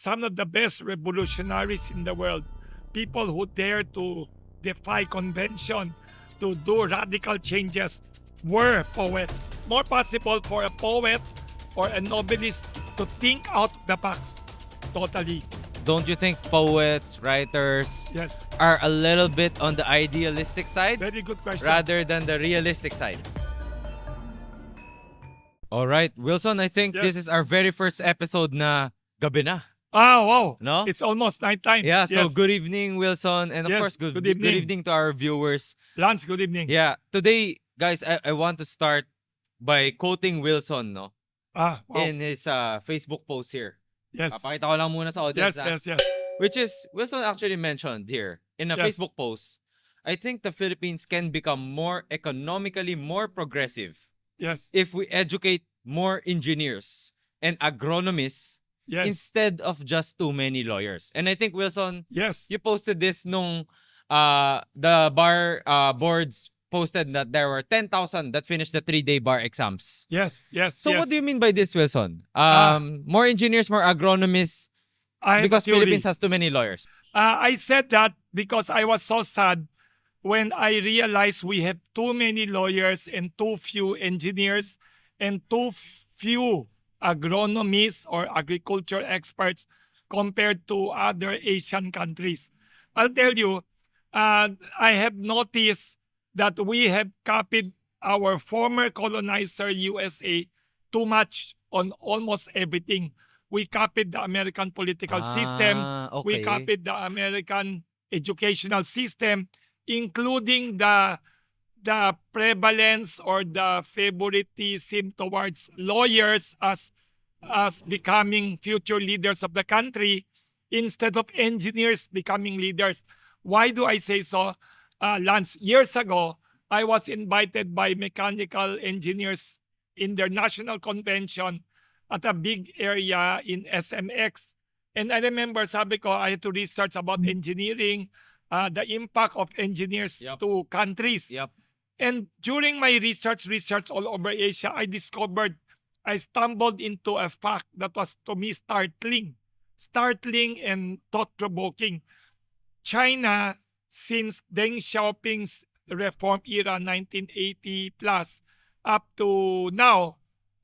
some of the best revolutionaries in the world, people who dare to defy convention, to do radical changes, were poets. More possible for a poet or a novelist to think out of the box. Totally. Don't you think poets, writers Yes. are a little bit on the idealistic side Very good question. rather than the realistic side? All right, Wilson, I think Yes. this is our very first episode na gabi na. Wow. No? It's almost nighttime. Yeah, so Yes. good evening, Wilson. And of Yes, course, good good evening. evening to our viewers. Lance, good evening. Yeah, today, guys, I want to start by quoting Wilson, no? Wow. In his Facebook post here. Yes. Papakita ko lang muna sa audience. Yes, yes, yes. Which is, Wilson actually mentioned here in a Yes. Facebook post, I think the Philippines can become more economically more progressive Yes. if we educate more engineers and agronomists Yes. instead of just too many lawyers. And I think, Wilson, Yes. you posted this nung the bar boards posted that there were 10,000 that finished the 3-day bar exams. Yes. Yes. So yes. what do you mean by this, Wilson? Ah. More engineers, more agronomists, I have a because theory. Philippines has too many lawyers. I said that because I was so sad when I realized we have too many lawyers and too few engineers and too few agronomists or agriculture experts compared to other Asian countries. I'll tell you, I have noticed that we have copied our former colonizer USA too much on almost everything. We copied the American political system. We Okay. copied the American educational system, including the prevalence or the favoritism towards lawyers as becoming future leaders of the country instead of engineers becoming leaders. Why do I say so? Lance, years ago, I was invited by mechanical engineers in their national convention at a big area in SMX. And I remember, sabi ko, I had to research about engineering, the impact of engineers Yep. to countries. Yep. And during my research all over Asia, I stumbled into a fact that was to me startling and thought-provoking. China, since Deng Xiaoping's reform era, 1980 plus, up to now,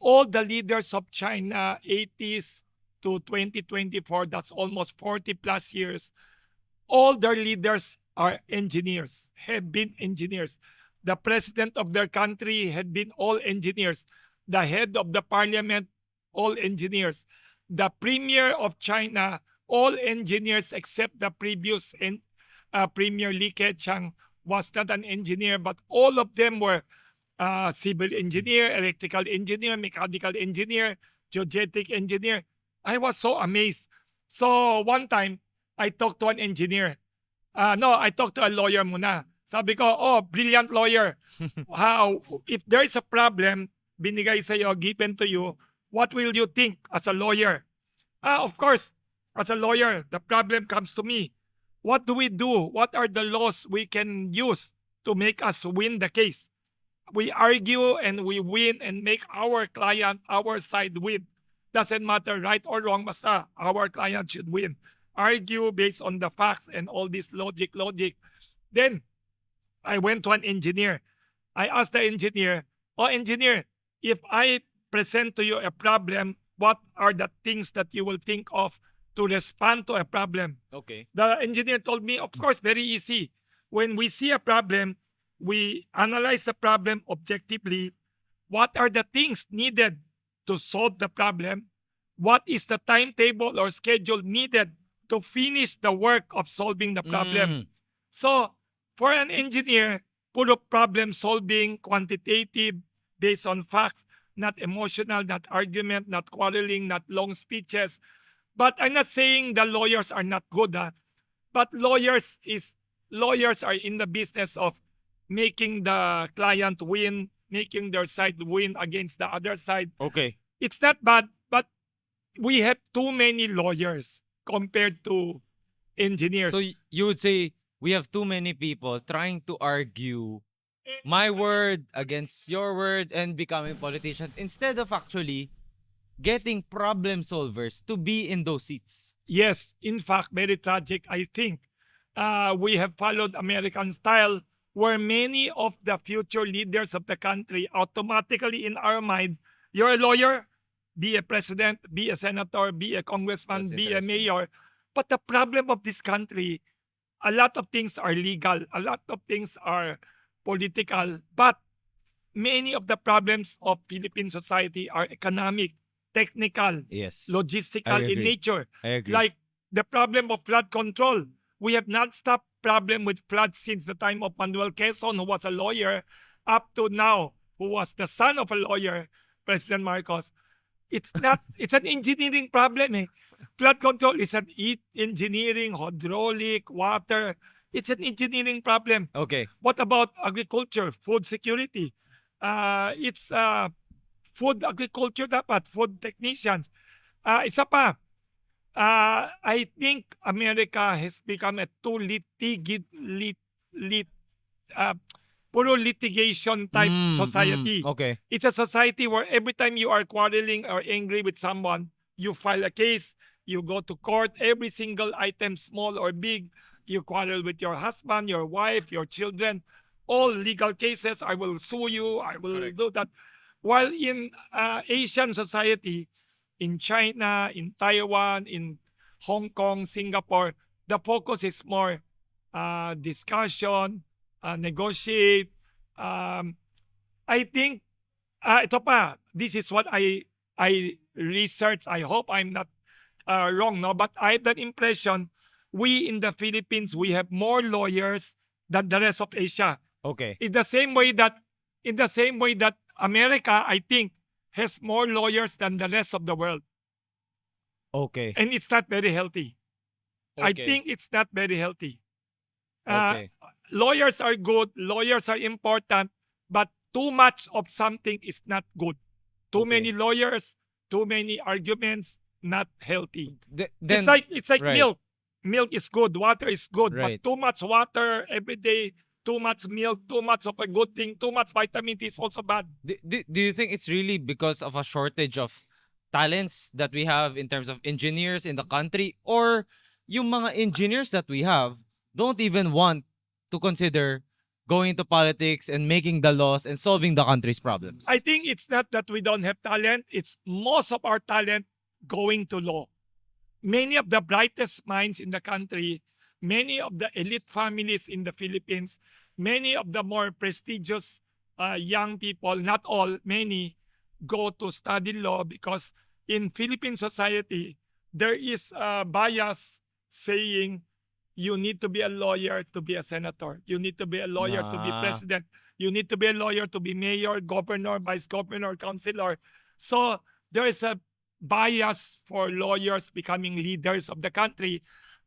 all the leaders of China, 80s to 2024, that's almost 40 plus years, all their leaders are engineers, have been engineers. The president of their country had been all engineers. The head of the parliament, all engineers. The premier of China, all engineers except the previous premier Li Keqiang was not an engineer, but all of them were civil engineer, electrical engineer, mechanical engineer, geodetic engineer. I was so amazed. So one time, I talked to an engineer. I talked to a lawyer muna. Sabi ko, oh, brilliant lawyer. How, if there is a problem, binigay sa'yo, given to you, what will you think as a lawyer? Of course, as a lawyer, the problem comes to me. What do we do? What are the laws we can use to make us win the case? We argue and we win and make our client, our side win. Doesn't matter right or wrong, basta our client should win. Argue based on the facts and all this logic. Then, I went to an engineer. I asked the engineer, oh engineer, if I present to you a problem, what are the things that you will think of to respond to a problem? Okay. The engineer told me, of course, very easy. When we see a problem, we analyze the problem objectively. What are the things needed to solve the problem? What is the timetable or schedule needed to finish the work of solving the problem? So, for an engineer, puro problem solving, quantitative, based on facts, not emotional, not argument, not quarreling, not long speeches. But I'm not saying the lawyers are not good, but lawyers are in the business of making the client win, making their side win against the other side. Okay. It's not bad, but we have too many lawyers compared to engineers. So you would say we have too many people trying to argue my word against your word and becoming politicians instead of actually getting problem solvers to be in those seats. Yes, in fact, very tragic. I think we have followed American style, where many of the future leaders of the country automatically in our mind, you're a lawyer, be a president, be a senator, be a congressman, That's be a interesting. mayor. But the problem of this country, a lot of things are legal, a lot of things are political, but many of the problems of Philippine society are economic, technical, Yes. I logistical in agree. nature. I agree. Like the problem of flood control. We have not stopped problem with floods since the time of Manuel Quezon, who was a lawyer, up to now, who was the son of a lawyer, President Marcos. It's not, it's an engineering problem. Eh. Flood control is an engineering, hydraulic, water. It's an engineering problem. Okay. What about agriculture, food security? It's food agriculture dapat, food technicians. Isa pa, I think America has become a too uh, puro litigation type society. Okay. It's a society where every time you are quarreling or angry with someone, you file a case, you go to court, every single item, small or big, you quarrel with your husband, your wife, your children, all legal cases. I will sue you, I will Correct. do that. While in Asian society, in China, in Taiwan, in Hong Kong, Singapore, the focus is more discussion, negotiate. I think, ito pa, this is what I researched. I hope I'm not wrong, no? But I have that impression, we in the Philippines, we have more lawyers than the rest of Asia. Okay. In the same way that America, I think, has more lawyers than the rest of the world. Okay. And it's not very healthy. I Okay. think it's not very healthy. Uh, Okay. Lawyers are good, lawyers are important, but too much of something is not good. Too Okay. many lawyers, too many arguments, not healthy. Then It's like right. milk. Milk is good, water is good, Right. but too much water every day, too much milk, too much of a good thing, too much vitamin D is also bad. Do you think it's really because of a shortage of talents that we have in terms of engineers in the country, or yung mga engineers that we have don't even want to consider going into politics and making the laws and solving the country's problems? I think it's not that we don't have talent, it's most of our talent going to law. Many of the brightest minds in the country, many of the elite families in the Philippines, many of the more prestigious young people, not all, many, go to study law because in Philippine society, there is a bias saying you need to be a lawyer to be a senator. You need to be a lawyer to be Nah. president. You need to be a lawyer to be mayor, governor, vice governor, councilor. So there is a bias for lawyers becoming leaders of the country.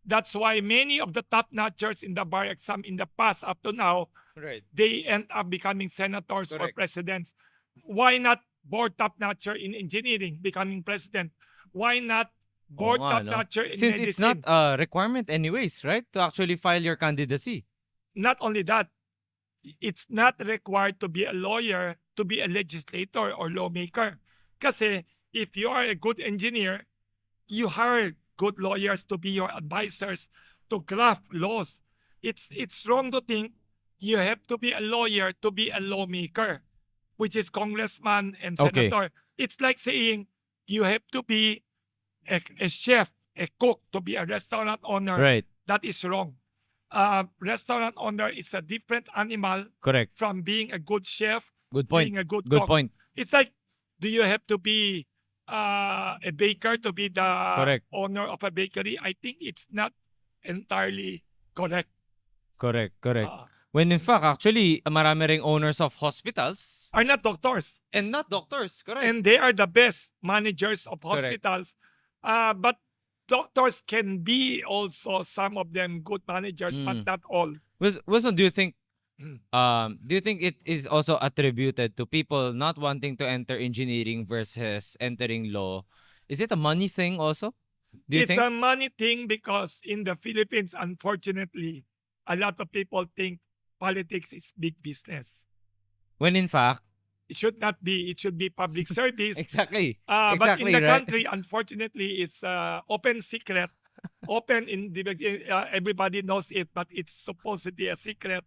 That's why many of the top-notchers in the bar exam in the past up to now, Right. they end up becoming senators or Correct. presidents. Why not board top-notcher in engineering becoming president? Why not board Oo nga, no? top-notcher in Since medicine? it's not a requirement anyways, right? To actually file your candidacy. Not only that, it's not required to be a lawyer to be a legislator or lawmaker. Kasi if you are a good engineer, you hire good lawyers to be your advisors to craft laws. It's wrong to think you have to be a lawyer to be a lawmaker, which is congressman and Okay. senator. It's like saying you have to be a chef, a cook to be a restaurant owner. Right. That is wrong. Restaurant owner is a different animal Correct. from being a good chef, Good point. being a good Good cook. point. It's like, do you have to be a baker to be the Correct. owner of a bakery? I think it's not entirely correct. Correct. Correct. Uh, When in fact, actually, marami ring owners of hospitals are not doctors. and not doctors. Correct. And they are the best managers of Correct. hospitals. But doctors can be also, some of them, good managers, but not all. Wilson, do you think Mm. it is also attributed to people not wanting to enter engineering versus entering law? Is it a money thing also? Do you It's think? a money thing because in the Philippines, unfortunately, a lot of people think politics is big business. When in fact, It should not be. It should be public service. exactly. But in Exactly, the right? country, unfortunately, it's open secret open in the everybody knows it, but it's supposedly a secret.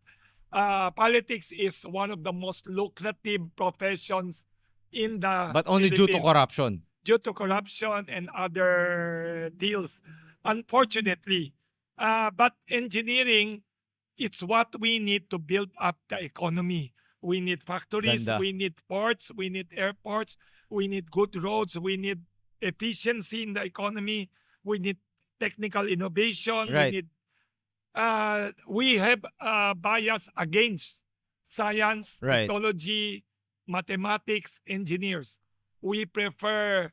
Politics is one of the most lucrative professions in the But only due to Philippines corruption. due to corruption and other deals, unfortunately. But engineering, it's what we need to build up the economy. We need factories, Ganda. we need ports, we need airports, we need good roads, we need efficiency in the economy, we need technical innovation, Right. we have bias against science, Right. technology, mathematics, engineers. We prefer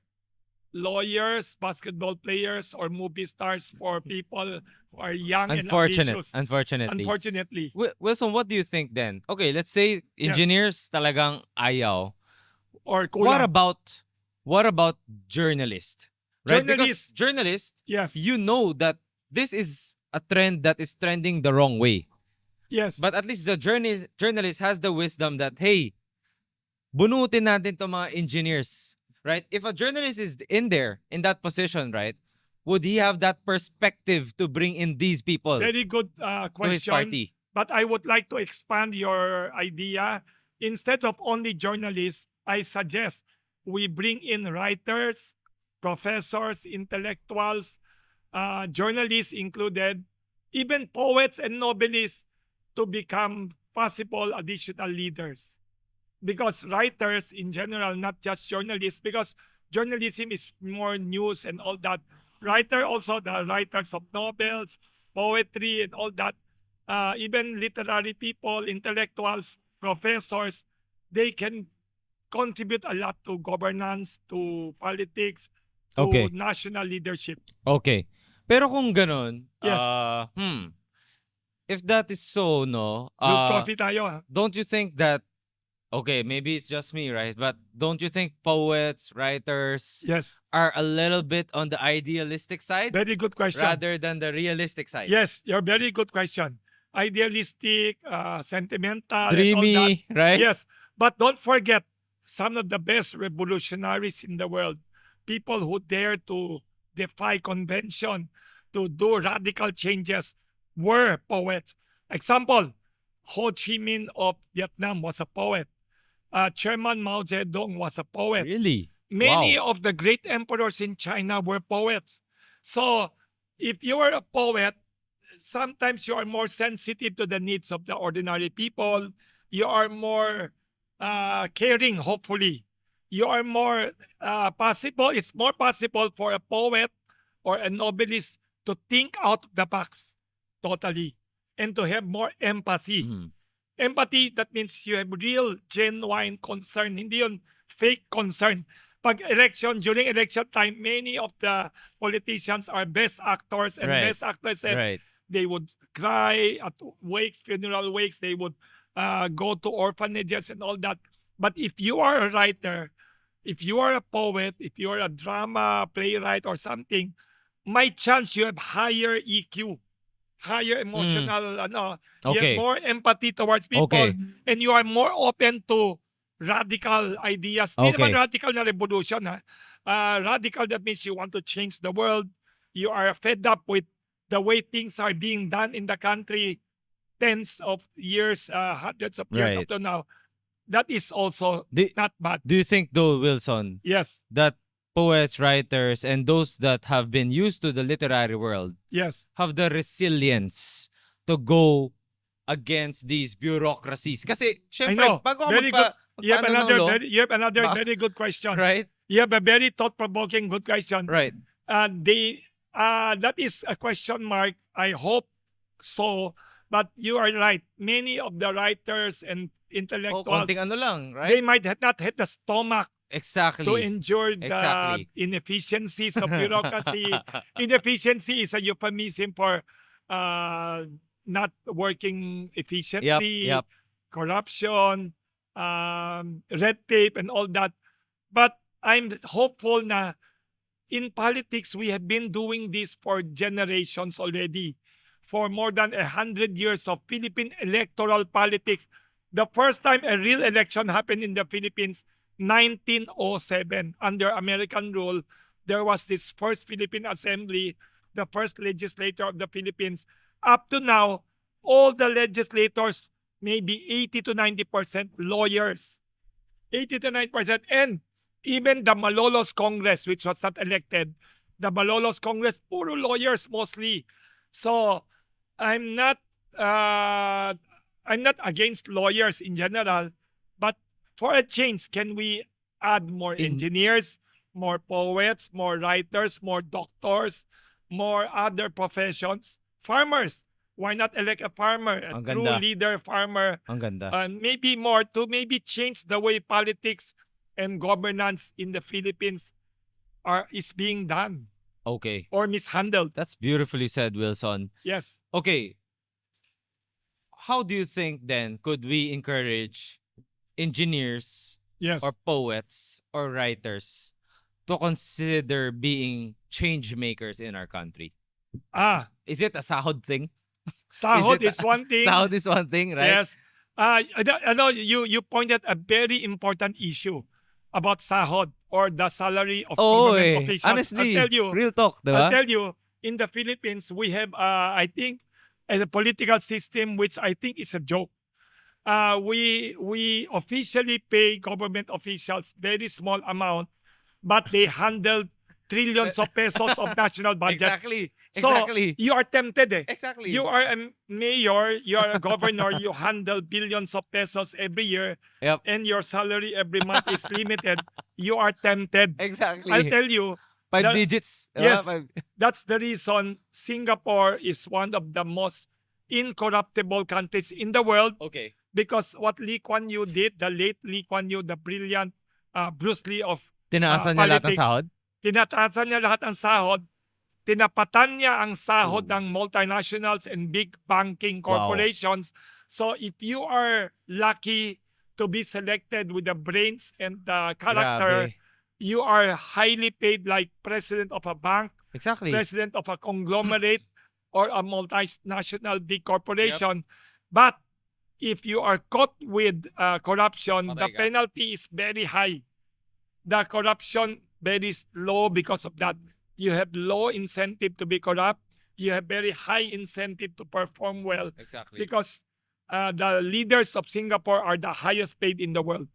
lawyers, basketball players, or movie stars for people who are young and ambitious. Unfortunately. Unfortunately. Wilson, what do you think then? Okay, let's say Yes. engineers talagang ayaw. Or What kulang. about journalists? Right? Because journalists, Yes. you know that this is a trend that is trending the wrong way. Yes. But at least the journalist has the wisdom that, hey, bunutin natin to mga engineers. Right? If a journalist is in there, in that position, right, would he have that perspective to bring in these people Very good to his question. party? But I would like to expand your idea. Instead of only journalists, I suggest we bring in writers, professors, intellectuals, journalists included, even poets and novelists to become possible additional leaders. Because writers in general, not just journalists, because journalism is more news and all that. The writers of novels, poetry and all that, even literary people, intellectuals, professors, they can contribute a lot to governance, to politics, to Okay. national leadership. Okay. Pero kung ganun, Yes. if that is so, no, Good coffee tayo. Ha? don't you think that, okay, maybe it's just me, right? But don't you think poets, writers Yes. are a little bit on the idealistic side Very good question. rather than the realistic side? Yes, your very good question. Idealistic, sentimental, and all that. Dreamy, right? Yes, but don't forget some of the best revolutionaries in the world, people who dare to defy convention, to do radical changes, were poets. Example, Ho Chi Minh of Vietnam was a poet. Chairman Mao Zedong was a poet. Really? Many Wow. of the great emperors in China were poets. So if you are a poet, sometimes you are more sensitive to the needs of the ordinary people. You are more caring, hopefully. You are more possible. It's more possible for a poet or a novelist to think out of the box totally and to have more empathy. Mhm. Empathy, that means you have real, genuine concern. Hindi yun fake concern. During election time, many of the politicians are best actors and Right. best actresses. Right. They would cry at wakes, funeral wakes. They would go to orphanages and all that. But if you are a writer, if you are a poet, if you are a drama playwright or something, my chance you have higher EQ, higher emotional, you have Okay. more empathy towards people, Okay. and you are more open to radical ideas. Hindi naman Okay. radical na revolution, ha? Radical, that means you want to change the world. You are fed up with the way things are being done in the country, tens of years, hundreds of years Right. up to now. That is also Do, not bad. do you think though, Wilson, Yes, that poets, writers, and those that have been used to the literary world yes. have the resilience to go against these bureaucracies? Kasi, I syempre, know. bago ka Very good. You have magpaano ng another, law, you have another Ba- very good question. right? You have a very thought-provoking good question. Right. That is a question mark. I hope so. But you are right. Many of the writers and O, intellectuals, konting ano lang, they right? might not have the stomach to Exactly. endure the Exactly. inefficiencies of bureaucracy. Inefficiency is a euphemism for not working efficiently, Yep. corruption, red tape, and all that. But I'm hopeful na in politics, we have been doing this for generations already. For more than 100 years of Philippine electoral politics. The first time a real election happened in the Philippines, 1907, under American rule, there was this first Philippine Assembly the first legislator of the Philippines. Up to now, all the legislators, maybe 80 to 90% lawyers. 80 to 90%. And even the Malolos Congress, which was not elected, the Malolos Congress, puro lawyers mostly. So I'm not uh, I'm not against lawyers in general, but for a change, can we add more In engineers, more poets, more writers, more doctors, more other professions? Farmers. Why not elect a farmer, a ang true ganda. leader farmer, Ang ganda. and maybe more to maybe change the way politics and governance in the Philippines is being done Okay. or mishandled. That's beautifully said, Wilson. Yes. Okay. How do you think then could we encourage engineers Yes. or poets or writers to consider being change makers in our country? Is it a sahod thing? Sahod it is one thing. Sahod is one thing, right? Yes. I know you pointed a very important issue about sahod or the salary of Oh, government eh. officials. Honestly, I'll tell you, real talk, I'll diba? tell you, in the Philippines, we have, I think, a political system which I think is a joke. We officially pay government officials very small amount, but they handle trillions of pesos of national budget. Exactly. So Exactly. you are tempted. Exactly. You are a mayor, you are a governor, you handle billions of pesos every year, Yep. and your salary every month is limited. You are tempted. Exactly. I'll tell you, 5 the- digits. diba? yes. Five- that's the reason Singapore is one of the most incorruptible countries in the world, Okay. because what Lee Kuan Yew did, the late Lee Kuan Yew, the brilliant Bruce Lee of Tinaasan niya lahat ng politics, sahod? tinataasan niya lahat ng sahod, tinapatan niya ang sahod Ooh. ng multinationals and big banking Wow. corporations. So if you are lucky to be selected with the brains and the character, Grabe. you are highly paid like president of a bank, Exactly. president of a conglomerate, or a multinational big corporation. But if you are caught with corruption, the Patay ka. penalty is very high. The corruption very low because of that. You have low incentive to be corrupt. You have very high incentive to perform well, Exactly. because the leaders of Singapore are the highest paid in the world.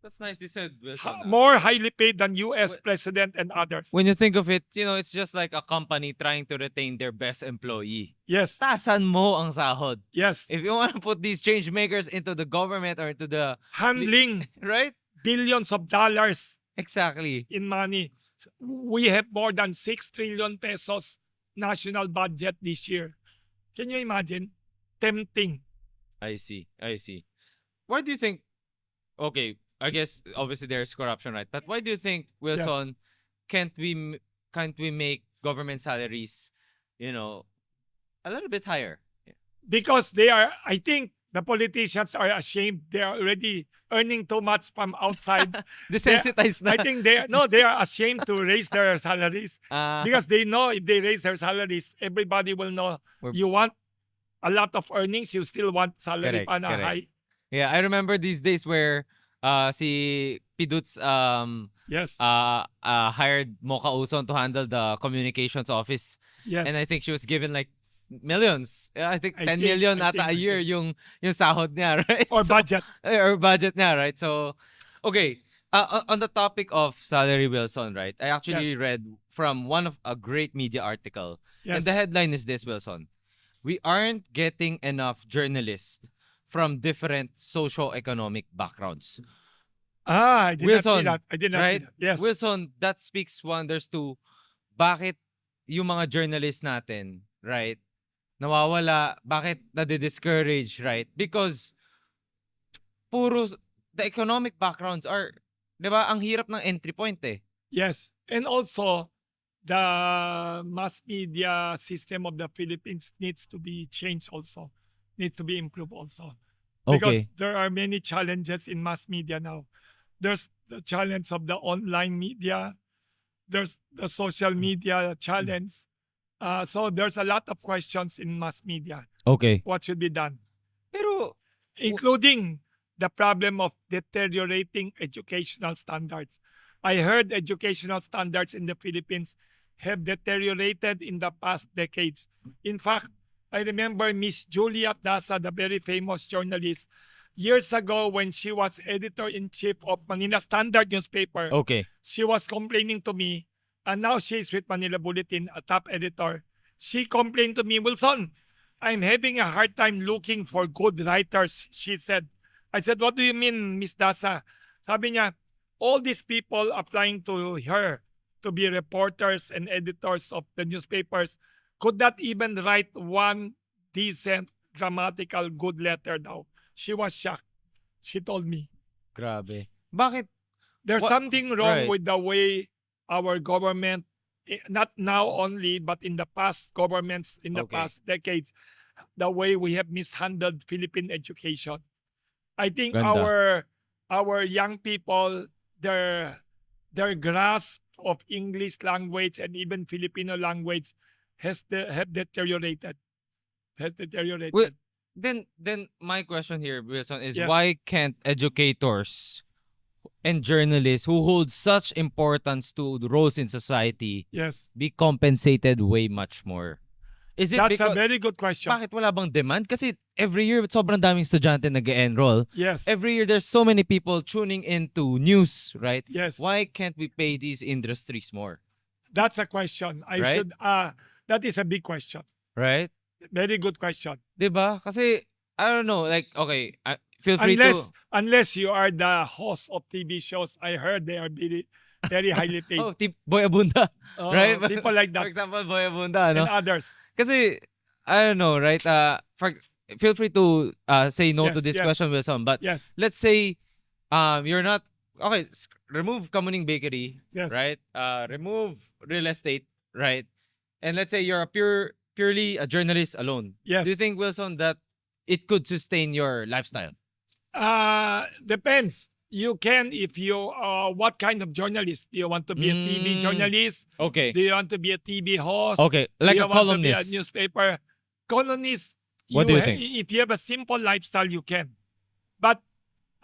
That's nicely said, Wilson. More highly paid than US Wh- president and others. When you think of it, it's just like a company trying to retain their best employee. Yes, Tasan mo ang sahod. yes. If you want to put these change makers into the government or into the Handling right? billions of dollars Exactly. in money. We have more than 6 trillion pesos national budget this year. Can you imagine? Tempting. I see. Why do you think okay, I guess obviously there's corruption, right? But why do you think, Wilson, can't we make government salaries, a little bit higher? Because I think the politicians are ashamed. They are already earning too much from outside. Desensitized na. I think they are ashamed to raise their salaries, Ah, because they know if they raise their salaries, everybody will know We're- you want a lot of earnings, you still want salary Correct, pa na correct. high. yeah, I remember these days where si Piduts Yes, hired Mocha Uson to handle the communications office. yes. And I think she was given like millions. Yeah, I think I 10 think- million I ata a think- year yung sahod niya, right? Or So- budget. or budget niya, right? So, okay. On the topic of salary, Wilson, right? I actually Yes. read from one of a great media article. And Yes. the headline is this, Wilson. We aren't getting enough journalists from different socio-economic backgrounds. I did not see Wilson, that. I did not right? see that. Yes. Wilson, that speaks wonders to bakit yung mga journalists natin, right, nawawala, bakit nade-discourage, right? Because the economic backgrounds are, di ba, ang hirap ng entry point eh. Yes. And also, the mass media system of the Philippines needs to be changed also. Needs to be improved also. Because there are many challenges in mass media now. There's the challenge of the online media. There's the social media challenge. So there's a lot of questions in mass media. Okay. What should be done? Pero, Including the problem of deteriorating educational standards. I heard educational standards in the Philippines have deteriorated in the past decades. In fact, I remember Miss Julia Daza, the very famous journalist, years ago when she was editor-in-chief of Manila Standard newspaper, Okay. she was complaining to me, and now she's with Manila Bulletin, a top editor. She complained to me, Wilson, I'm having a hard time looking for good writers, she said. I said, what do you mean, Miss Daza? Sabi niya, all these people applying to her to be reporters and editors of the newspapers could not even write one decent grammatical good letter daw. She was shocked. She told me. Grabe. Bakit? There's What? something wrong Right. with the way our government, not now only, but in the past governments, in the Okay. past decades, the way we have mishandled Philippine education. I think Ganda. our young people, their grasp of English language and even Filipino language have deteriorated. Has deteriorated. Well, then my question here, Wilson, is Yes. why can't educators and journalists who hold such importance to the roles in society Yes. be compensated way much more? Is it That's a because very good question. bakit wala bang demand? Kasi every year sobrang daming estudyante nag-enroll. Yes. Every year there's so many people tuning into news, right? Yes. Why can't we pay these industries more? That's a question. I Right? should that is a big question. Right? Very good question. 'Di ba? Kasi I don't know, like okay, feel free Unless you are the host of TV shows, I heard they are very very highly paid. Oh, tip Boy Abunda, right? People like For that example, Boy Abunda, and no? others. Kasi I don't know, right? Feel free to say no to Yes, this yes. question, Wilson. But Yes. let's say you're not okay. Remove Kamuning Bakery, Yes. right? Remove real estate, right? And let's say you're a purely a journalist alone. Yes. Do you think, Wilson, that it could sustain your lifestyle? Depends. You can if you what kind of journalist? Do you want to be a TV journalist? Okay. Do you want to be a TV host? Okay, like do you a want to be a columnist. newspaper columnist? What do you think? If you have a simple lifestyle, you can. But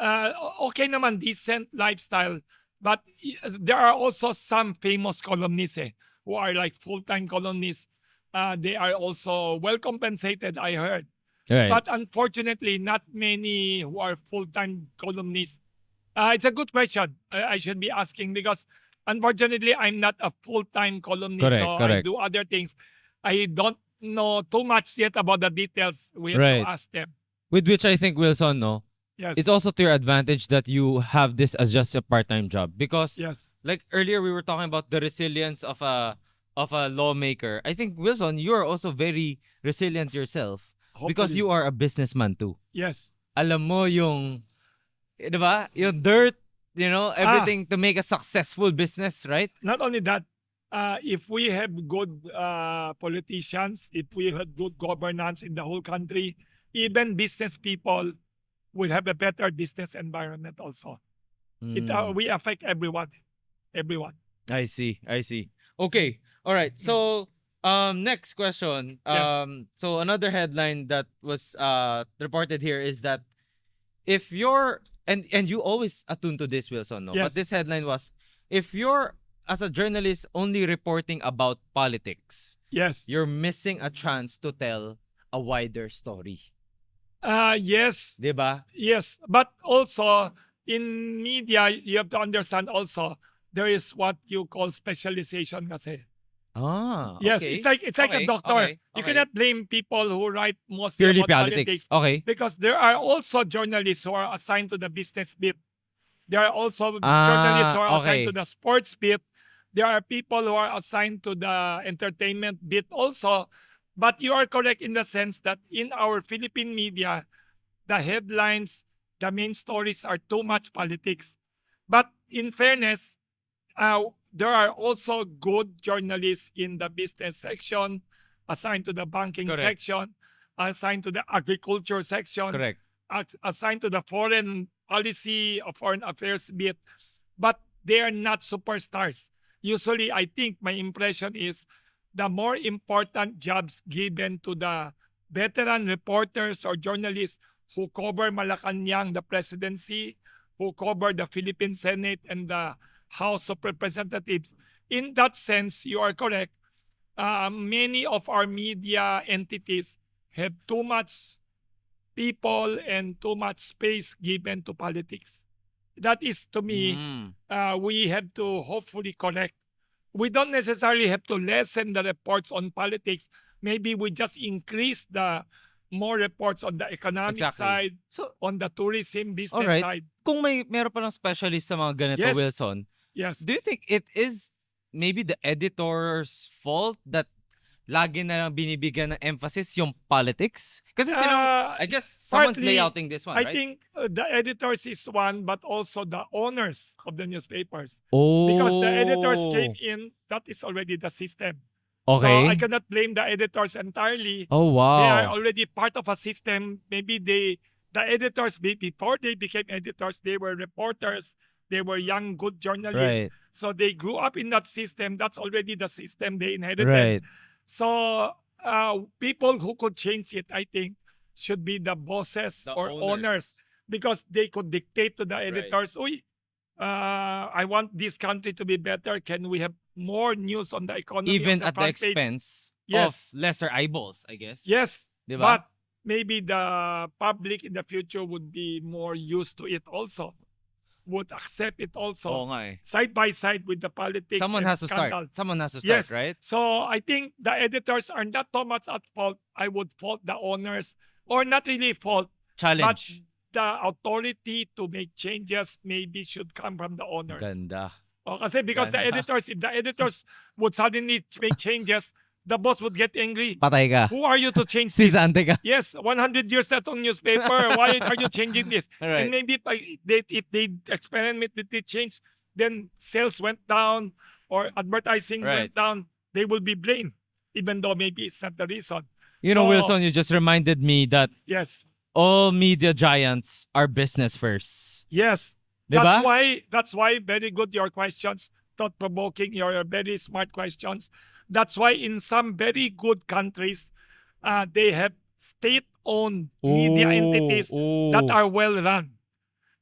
okay naman, decent lifestyle. But there are also some famous columnists who are like full-time columnists. They are also well compensated, I heard. Right. But unfortunately, not many who are full-time columnists. It's a good question. I should be asking because unfortunately, I'm not a full-time columnist. Correct, so I correct. do other things. I don't know too much yet about the details. We have Right. to ask them. With which I think, Wilson, no, Yes. it's also to your advantage that you have this as just a part-time job because Yes. like earlier we were talking about the resilience of a lawmaker. I think, Wilson, you are also very resilient yourself because Hopefully. you are a businessman too. Yes. Alam mo yung 'di ba? Yung dirt, you know, everything to make a successful business, right? Not only that, if we have good politicians, if we have good governance in the whole country, even business people will have a better business environment also. Mm. We affect everyone. Everyone. I see. Okay. All right. So, next question. Yes. So another headline that was reported here is that if you're and you always attune to this, Wilson, no? Yes. But this headline was if you're as a journalist only reporting about politics, Yes. you're missing a chance to tell a wider story. Yes. 'Di ba? Yes. But also, in media, you have to understand also, there is what you call specialization kasi. Ah, Yes, okay. it's like a Okay, doctor. okay, You okay. cannot blame people who write mostly Purely about politics. politics Okay. because there are also journalists who are assigned to the business bit. There are also Ah, journalists who are assigned okay. to the sports bit. There are people who are assigned to the entertainment bit also. But you are correct in the sense that in our Philippine media, the headlines, the main stories are too much politics. But in fairness, there are also good journalists in the business section, assigned to the banking Correct. section, assigned to the agriculture section, Correct. assigned to the foreign policy or foreign affairs bit, but they are not superstars. Usually, I think my impression is the more important jobs given to the veteran reporters or journalists who cover Malacanang, the presidency, who cover the Philippine Senate and the House of Representatives. in that sense, you are correct. Many of our media entities have too much people and too much space given to politics. That is, to me, Mm. we have to hopefully correct. We don't necessarily have to lessen the reports on politics. Maybe we just increase the more reports on the economic Exactly. side, So, on the tourism business alright. side. Kung meron palang specialist sa mga ganito, Yes. Wilson, Yes. do you think it is maybe the editor's fault that lagi na lang binibigyan ng emphasis yung politics? Kasi I guess someone's partly, layouting this one, I right? think the editors is one, but also the owners of the newspapers. Oh. Because the editors came in, that is already the system. So Okay. I cannot blame the editors entirely. Oh, They are wow. already part of a system. Maybe the editors, before they became editors, they were reporters. They were young, good journalists. Right. So they grew up in that system. That's already the system they inherited. Right. So people who could change it, I think, should be the bosses The or owners. owners, because they could dictate to the Right. editors, "Uy, I want this country to be better. Can we have more news on the economy Even on the at the front page?" expense Yes. of lesser eyeballs, I guess. Yes, Diba? but maybe the public in the future would be more used to it also, would accept it also, Oo nga eh. side by side with the politics Someone and has to start. scandal. Someone has to start, Yes. right? So I think the editors are not so much at fault. I would fault the owners, or not really fault, but Challenge. the authority to make changes maybe should come from the owners. Ganda. Kasi because the Ganda. editors, if the editors would suddenly make changes, the boss would get angry. Patay ka. Who are you to change this? Sisante ka. Yes, 100 years na itong newspaper. Why are you changing this? Right. And maybe if they experiment with the change, then sales went down or advertising Right. went down, they will be blamed, even though maybe it's not the reason. You know, So, Wilson, you just reminded me that Yes. all media giants are business first. Yes. Diba? That's why very good your questions, thought provoking, your very smart questions. That's why in some very good countries, they have state-owned media entities that are well run.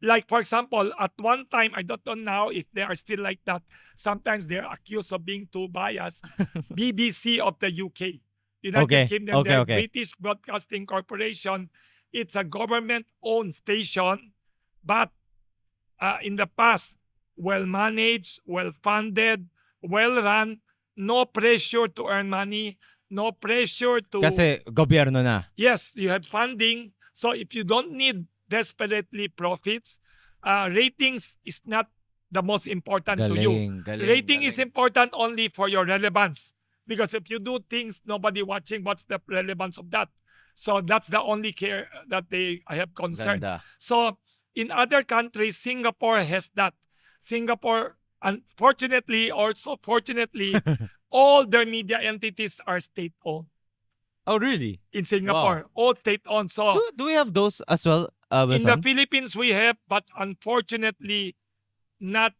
Like, for example, at one time, I don't know now if they are still like that. Sometimes they're accused of being too biased. BBC of the UK, United Okay, Kingdom, okay, the okay. British Broadcasting Corporation. It's a government-owned station, but in the past, well-managed, well-funded, well-run, no pressure to earn money, no pressure to... Kasi gobyerno na. Yes, you have funding. So if you don't need desperately profits, ratings is not the most important to you. Rating is important only for your relevance. Because if you do things nobody watching, what's the relevance of that? So that's the only care that I have concern. Ganda. So in other countries, Singapore has that. Singapore, unfortunately, also fortunately, all their media entities are state-owned Oh, really? in Singapore. All state-owned. So Do we have those as well, in the Wilson? Philippines, we have, but unfortunately, not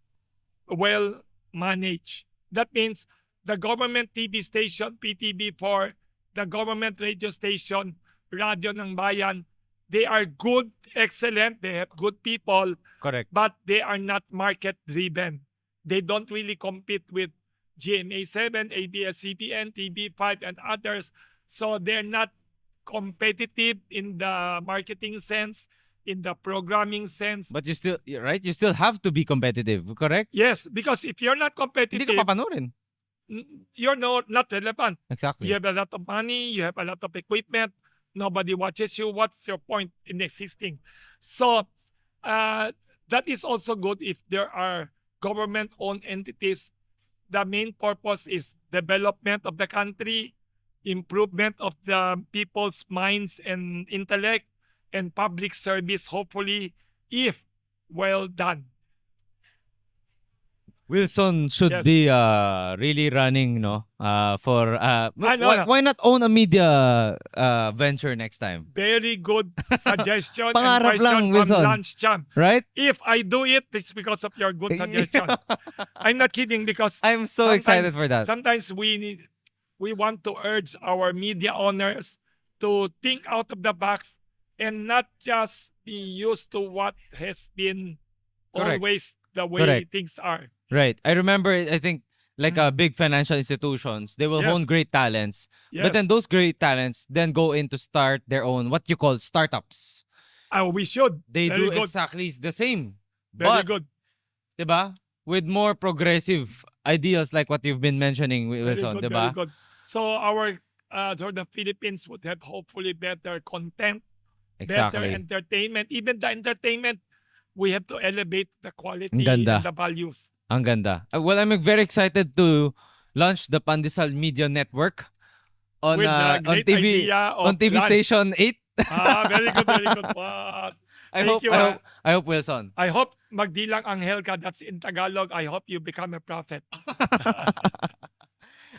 well managed. That means the government TV station, PTV4, the government radio station, Radio ng Bayan, they are good, excellent, they have good people, Correct. but they are not market-driven. They don't really compete with GMA7, ABS-CBN, TV5, and others. So they're not competitive in the marketing sense, in the programming sense. But you still, right? You still have to be competitive, correct? Yes, because if you're not Hindi competitive, ka papanoorin. you're not relevant. Exactly. You have a lot of money, you have a lot of equipment, nobody watches you. What's your point in existing? So that is also good if there are government-owned entities. The main purpose is development of the country, improvement of the people's minds and intellect, and public service, hopefully, if well done. Wilson should Yes. be really running, for no. why not own a media venture next time? Very good suggestion and Pangarap question lang, from Wilson. Lance Cham. Right? If I do it, it's because of your good suggestion. I'm not kidding, because I'm so excited for that. sometimes we want to urge our media owners to think out of the box and not just be used to what has been Correct. always the way Correct. things are. Right. I remember, I think like big financial institutions, they will hone Yes. great talents. But then Yes. those great talents then go in to start their own what you call startups. We should. They Very do good. exactly the same. Very But, good. diba? With more progressive ideals like what you've been mentioning, Very Wilson, good. Very diba? good. So our so the Philippines would have hopefully better content, better Exactly. entertainment. Even the entertainment, we have to elevate the Ang quality and ganda. the values. Ang ganda. Well, I'm very excited to launch the Pandesal Media Network With the on great TV idea on of TV lunch. station 8. Very good, very good. Wow. I Thank hope you. I hope I hope Wilson. I hope magdilang anghel ka. That's in Tagalog. I hope you become a prophet.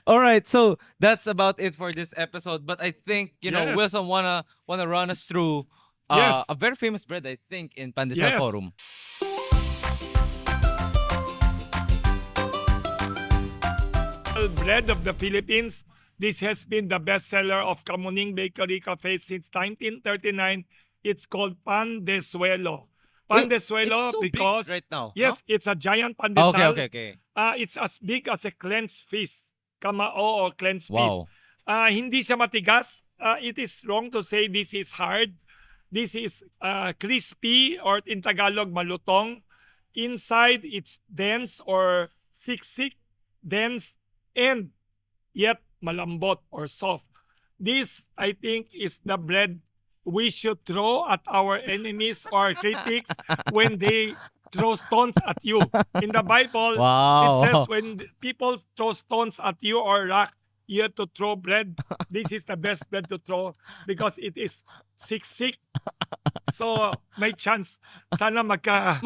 All right, so that's about it for this episode. But I think Yes. Wilson wanna run us through Yes. a very famous bread I think in Pandesal Yes. Forum. Bread of the Philippines. This has been the bestseller of Kamuning Bakery Cafe since 1939. It's called Pandesuelo. Pandesuelo It's so because big right now. yes, it's a giant No? pandesal. Okay. It's as big as a clenched fist. Kamao or clenched fist. Wow. Hindi siya matigas. It is wrong to say this is hard. This is crispy or in Tagalog malutong. Inside it's dense or siksik, dense and yet malambot or soft. This I think is the bread we should throw at our enemies or critics when they throw stones at you. In the Bible, it Wow. says when people throw stones at you or rock, you have to throw bread. This is the best bread to throw because it is siksik. So, may chance. Sana Magkano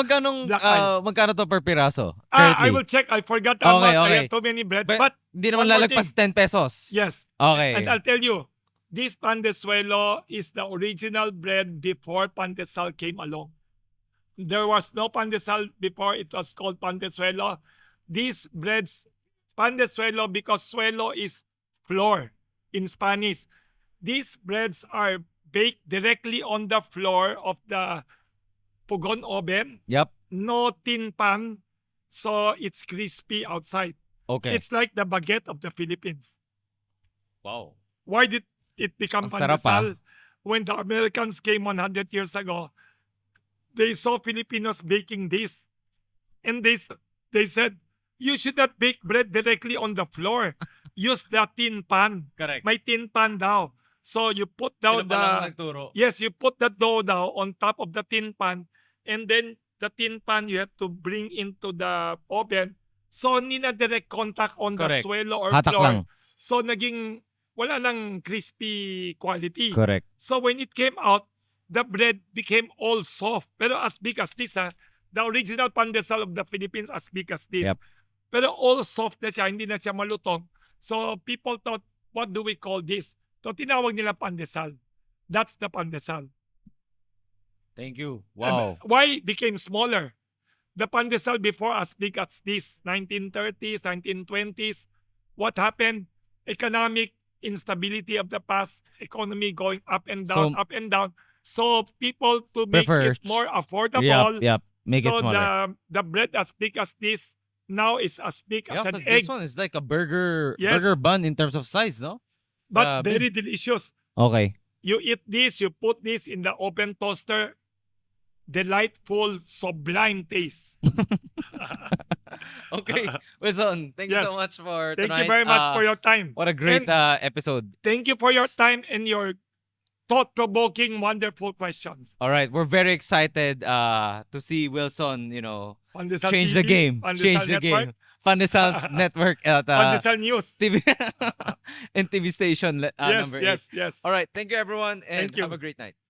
to per piraso? I Currently? will check. I forgot the Okay, amount. I okay. have too many breads. But But hindi naman one more lalagpas thing. 10 pesos. Yes. Okay. And I'll tell you, this pandesuelo is the original bread before pandesal came along. There was no pandesal before it was called pandesuelo. These breads, pandesuelo because suelo is floor in Spanish. These breads are baked directly on the floor of the pugon oven. Yep. No tin pan. So it's crispy outside. Okay. It's like the baguette of the Philippines. Wow. Why did it become Ang sarap, pandesal? When the Americans came 100 years ago, they saw Filipinos baking this. And they said, you should not bake bread directly on the floor. Use the tin pan. Correct. May tin pan daw. So you put down yes, you put the dough daw on top of the tin pan. And then the tin pan you have to bring into the oven. So hindi na direct contact on Correct. the suelo or Hatak floor. lang. So naging wala nang crispy quality. Correct. So when it came out, the bread became all soft. Pero as big as this, the original pandesal of the Philippines as big as this. Yep. Pero all soft na siya, hindi na siya malutong. So people thought, what do we call this? So tinawag nila pandesal. That's the pandesal. Thank you. And Wow. why became smaller? The pandesal before as big as this, 1930s, 1920s. What happened? Economic instability of the past, economy going up and down, So- up and down. So people to make Prefer- it more affordable. Yep. Make it so smaller. the bread as big as this now is as big as Yeah, an 'cause egg, this one is like a burger Yes. bun in terms of size, no? but grabe. very delicious. Okay. You eat this, you put this in the open toaster. Delightful, sublime taste. Okay. Wilson, thank you Yes. so much for Thank tonight. you very much for your time. What a great And episode. thank you for your time and your thought-provoking, wonderful questions. All right, we're very excited to see Wilson, Pandesal change the TV, game. Pandesal Change the Network, game. Pandesal's network at Pandesal News. TV and TV station Yes, number 8. yes, yes. All right, thank you everyone and Thank you. have a great night.